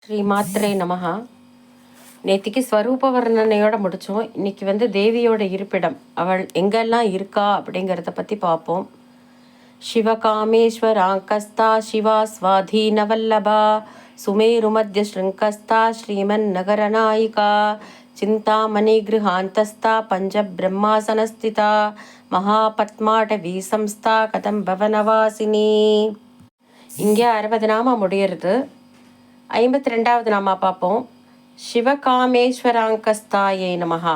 ஸ்ரீ மாத்ரே நமஹா. நேத்திக்கு ஸ்வரூப வர்ணனையோட முடித்தோம். இன்னைக்கு தேவியோட இருப்பிடம், அவள் எங்கெல்லாம் இருக்கா அப்படிங்கிறத பற்றி பார்ப்போம். சிவகாமேஸ்வராங்கஸ்தா சிவா ஸ்வாதீனவல்லபா சுமேரு மத்திய ஸ்ருங்கஸ்தா ஸ்ரீமன் நகரநாயிகா சிந்தாமணி கிருஹாந்தஸ்தா பஞ்ச பிரம்மாசனஸ்திதா மகாபத்மாடவி சம்ஸ்தா கதம் பவனவாசினி. இங்கே 60 நாம முடியறது. 52வது நாமா பார்ப்போம். சிவகாமேஸ்வராங்கஸ்தாயே நமஹா.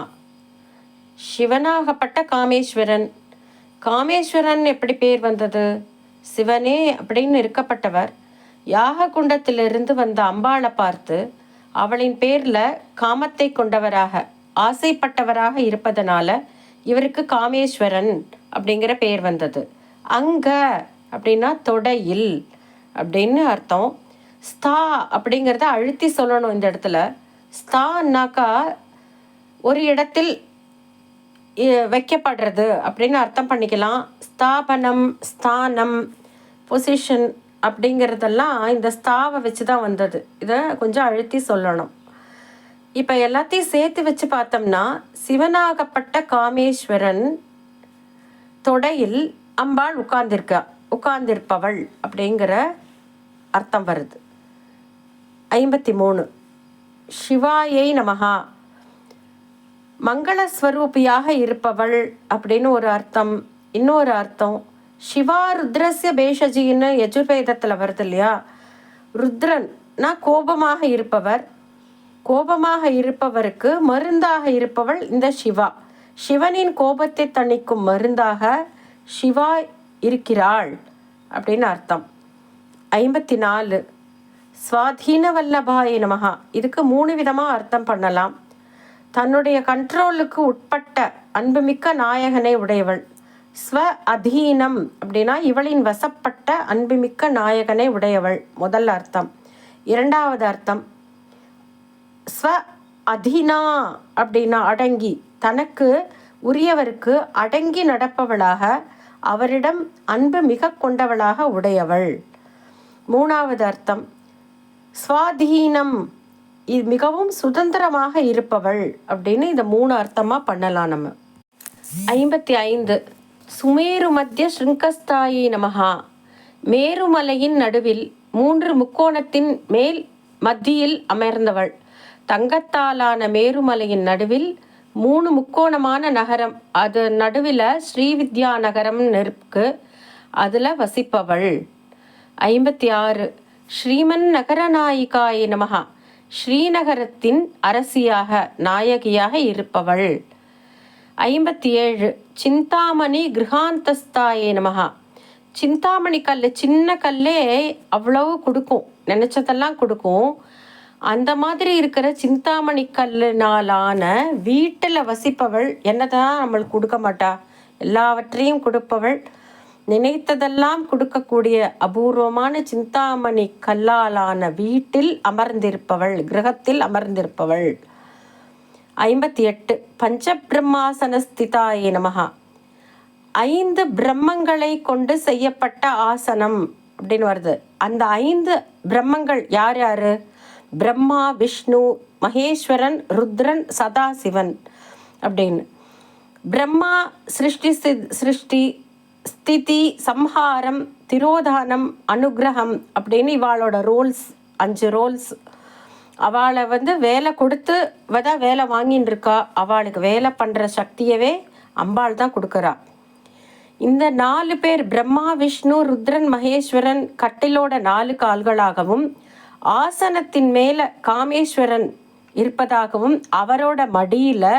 சிவனாகப்பட்ட காமேஸ்வரன். காமேஸ்வரன் எப்படி பேர் வந்தது? சிவனே அப்படின்னு இருக்கப்பட்டவர் யாக குண்டத்திலிருந்து வந்த அம்பாளை பார்த்து அவளின் பேர்ல காமத்தை கொண்டவராக ஆசைப்பட்டவராக இருப்பதனால இவருக்கு காமேஸ்வரன் அப்படிங்கிற பேர் வந்தது. அங்க அப்படின்னா தொடையில் அப்படின்னு அர்த்தம். ஸ்தா அப்படிங்கிறத அழுத்தி சொல்லணும் இந்த இடத்துல. ஸ்தான்னாக்கா ஒரு இடத்தில் வைக்கப்படுறது அப்படின்னு அர்த்தம் பண்ணிக்கலாம். ஸ்தாபனம், ஸ்தானம், பொசிஷன் அப்படிங்கிறதெல்லாம் இந்த ஸ்தாவை வச்சு தான் வந்தது. இதை கொஞ்சம் அழுத்தி சொல்லணும். இப்போ எல்லாத்தையும் சேர்த்து வச்சு பார்த்தோம்னா சிவனாகப்பட்ட காமேஸ்வரன் தொடையில் அம்பாள் உட்கார்ந்திருப்பவள் அப்படிங்கிற அர்த்தம் வருது. 53 சிவாயை நமஹா. மங்களஸ்வரூபியாக இருப்பவள் அப்படின்னு ஒரு அர்த்தம். இன்னொரு அர்த்தம் சிவா ருத்ரஸ்ய பேஷஜின்னு யஜுர்வேதத்தில் வருது இல்லையா. ருத்ரன்னா கோபமாக இருப்பவர். கோபமாக இருப்பவருக்கு மருந்தாக இருப்பவள் இந்த சிவா. சிவனின் கோபத்தை தணிக்கும் மருந்தாக சிவா இருக்கிறாள் அப்படின்னு அர்த்தம். 54 ஸ்வாதீன வல்லபாய நமஹா. இதுக்கு 3 விதமாக அர்த்தம் பண்ணலாம். தன்னுடைய கண்ட்ரோலுக்கு உட்பட்ட அன்புமிக்க நாயகனை உடையவள். ஸ்வ அதீனம் அப்படின்னா இவளின் வசப்பட்ட அன்புமிக்க நாயகனை உடையவள் முதல் அர்த்தம். இரண்டாவது அர்த்தம் ஸ்வ அதீனா அப்படின்னா அடங்கி, தனக்கு உரியவருக்கு அடங்கி நடப்பவளாக, அவரிடம் அன்பு மிக கொண்டவளாக உடையவள். மூணாவது அர்த்தம் ஸ்வாதீனம், இது மிகவும் சுதந்திரமாக இருப்பவள் அப்படின்னு இந்த 3 அர்த்தமாக பண்ணலாம் நம்ம. 55 சுமேரு மத்திய ஸ்ருங்கஸ்தாயி நமஹா. மேருமலையின் நடுவில் 3 முக்கோணத்தின் மேல் மத்தியில் அமர்ந்தவள். தங்கத்தாலான மேருமலையின் நடுவில் 3 முக்கோணமான நகரம், அது நடுவில் ஸ்ரீவித்யா நகரம்னு இருக்கு, அதில் வசிப்பவள். 56 ஸ்ரீமன் நகரநாயிகாய நமஹா. ஸ்ரீநகரத்தின் அரசியாக நாயகியாக இருப்பவள். 57 சிந்தாமணி கிருஹாந்தஸ்தாயே நமஹா. சிந்தாமணி கல், சின்ன கல்லே அவ்வளவு கொடுக்கும், நினச்சதெல்லாம் கொடுக்கும். அந்த மாதிரி இருக்கிற சிந்தாமணி கல்லுனாலான வீட்டில் வசிப்பவள். என்னதான் நம்மளுக்கு கொடுக்க மாட்டா, எல்லாவற்றையும் கொடுப்பவள். நினைத்ததெல்லாம் கொடுக்கக்கூடிய அபூர்வமான சிந்தாமணி கல்லாலான வீட்டில் அமர்ந்திருப்பவள், கிரகத்தில் அமர்ந்திருப்பவள். 58 பஞ்சபிரம்மாசனஸ்திதாயே நமஹா. 5 பிரம்மங்களை கொண்டு செய்யப்பட்ட ஆசனம் அப்படின்னு வருது. அந்த 5 பிரம்மங்கள் யார் யாரு? பிரம்மா, விஷ்ணு, மகேஸ்வரன், ருத்ரன், சதாசிவன் அப்படின்னு. பிரம்மா சிருஷ்டி, ஸ்திதி, சம்ஹாரம், திரோதானம், அனுகிரகம் அப்படின்னு இவாளோட ரோல்ஸ் 5 ரோல்ஸ். அவளை வேலை கொடுத்து வேலை வாங்கின்னு இருக்கா. அவளுக்கு வேலை பண்ணுற சக்தியவே அம்பாள் தான் கொடுக்குறா. இந்த 4 பேர் பிரம்மா, விஷ்ணு, ருத்ரன், மகேஸ்வரன் கட்டிலோட 4 கால்களாகவும் ஆசனத்தின் மேலே காமேஸ்வரன் இருப்பதாகவும் அவரோட மடியில்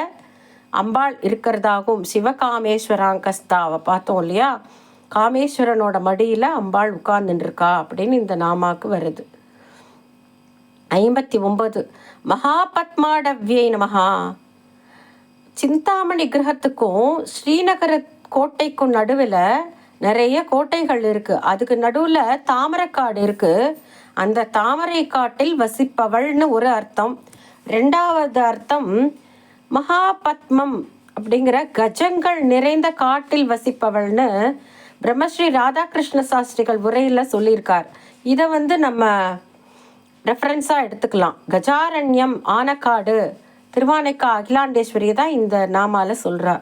அம்பாள் இருக்கிறதாகவும், சிவகாமேஸ்வராங்கஸ்தாவை பார்த்தோம் இல்லையா, காமேஸ்வரனோட மடியில் அம்பாள் உட்கார்ந்துருக்கா அப்படின்னு இந்த நாமாக்கு வருது. 59 மகாபத்மாடவ்யை நமஹா. சிந்தாமணி கிரகத்துக்கும் ஸ்ரீநகர கோட்டைக்கும் நடுவில் நிறைய கோட்டைகள் இருக்குது. அதுக்கு நடுவில் தாமரைக்காடு இருக்குது. அந்த தாமரை காட்டில் வசிப்பவள்னு ஒரு அர்த்தம். 2வது அர்த்தம் மகாபத்மம் அப்படிங்கிற கஜங்கள் நிறைந்த காட்டில் வசிப்பவள்னு பிரம்மஸ்ரீ ராதாகிருஷ்ண சாஸ்திரிகள் உரையில் சொல்லியிருக்கார். இதை நம்ம ரெஃபரன்ஸாக எடுத்துக்கலாம். கஜாரண்யம் ஆனக்காடு திருவானைக்கா அகிலாண்டேஸ்வரியை தான் இந்த நாமால சொல்கிறா.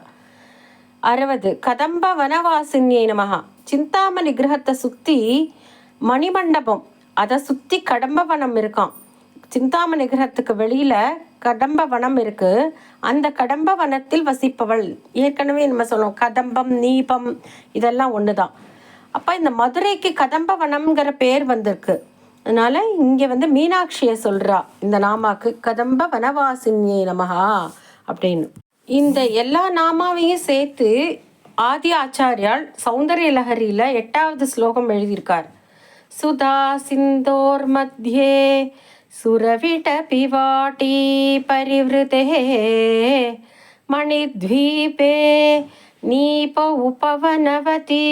60 கதம்ப வனவாசின்யை நமகா. சிந்தாமணி கிரகத்தை சுற்றி மணிமண்டபம், அதை சுற்றி கடம்ப வனம் இருக்கான். சிந்தாமணி கிரகத்துக்கு வெளியில் கடம்ப வனம் இருக்கு. அந்த கடம்ப வனத்தில் வசிப்பவள். ஏற்கனவே நம்ம சொல்லுவோம் கதம்பம் நீபம் இதெல்லாம் ஒன்று தான். அப்போ இந்த மதுரைக்கு கதம்ப வனம்ங்கிற பேர் வந்திருக்கு. அதனால இங்கே வந்து மீனாட்சியை சொல்கிறா இந்த நாமாக்கு கதம்ப வனவாசின்யை நமகா அப்படின்னு. இந்த எல்லா நாமாவையும் சேர்த்து ஆதி ஆச்சாரியால் சௌந்தர்ய லஹரியில் 8வது ஸ்லோகம் எழுதியிருக்கார். சுதா சிந்தோர் மத்தியே சுரவிட பிவாட்டி பரிவிருதே மணித்வீபே நீப உபவனவதி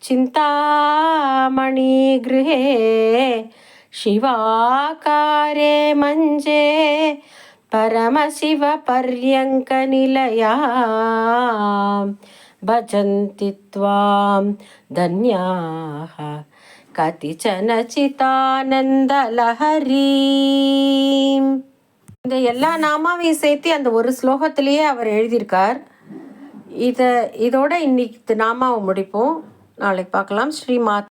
சிந்தாமணி கிருஹே சிவாகாரே மஞ்சே பரமசிவ பர்யங்க நிலையா பஜந்தி த்வாம் தன்யாஹ கதிச்சன சிதானந்த லஹரி. இந்த எல்லா நாமாவையும் சேர்த்து அந்த ஒரு ஸ்லோகத்திலேயே அவர் எழுதியிருக்கார். இதோட இன்னைக்கு நாமாவை முடிப்போம். நாளைக்கு பார்க்கலாம். ஸ்ரீமாத்.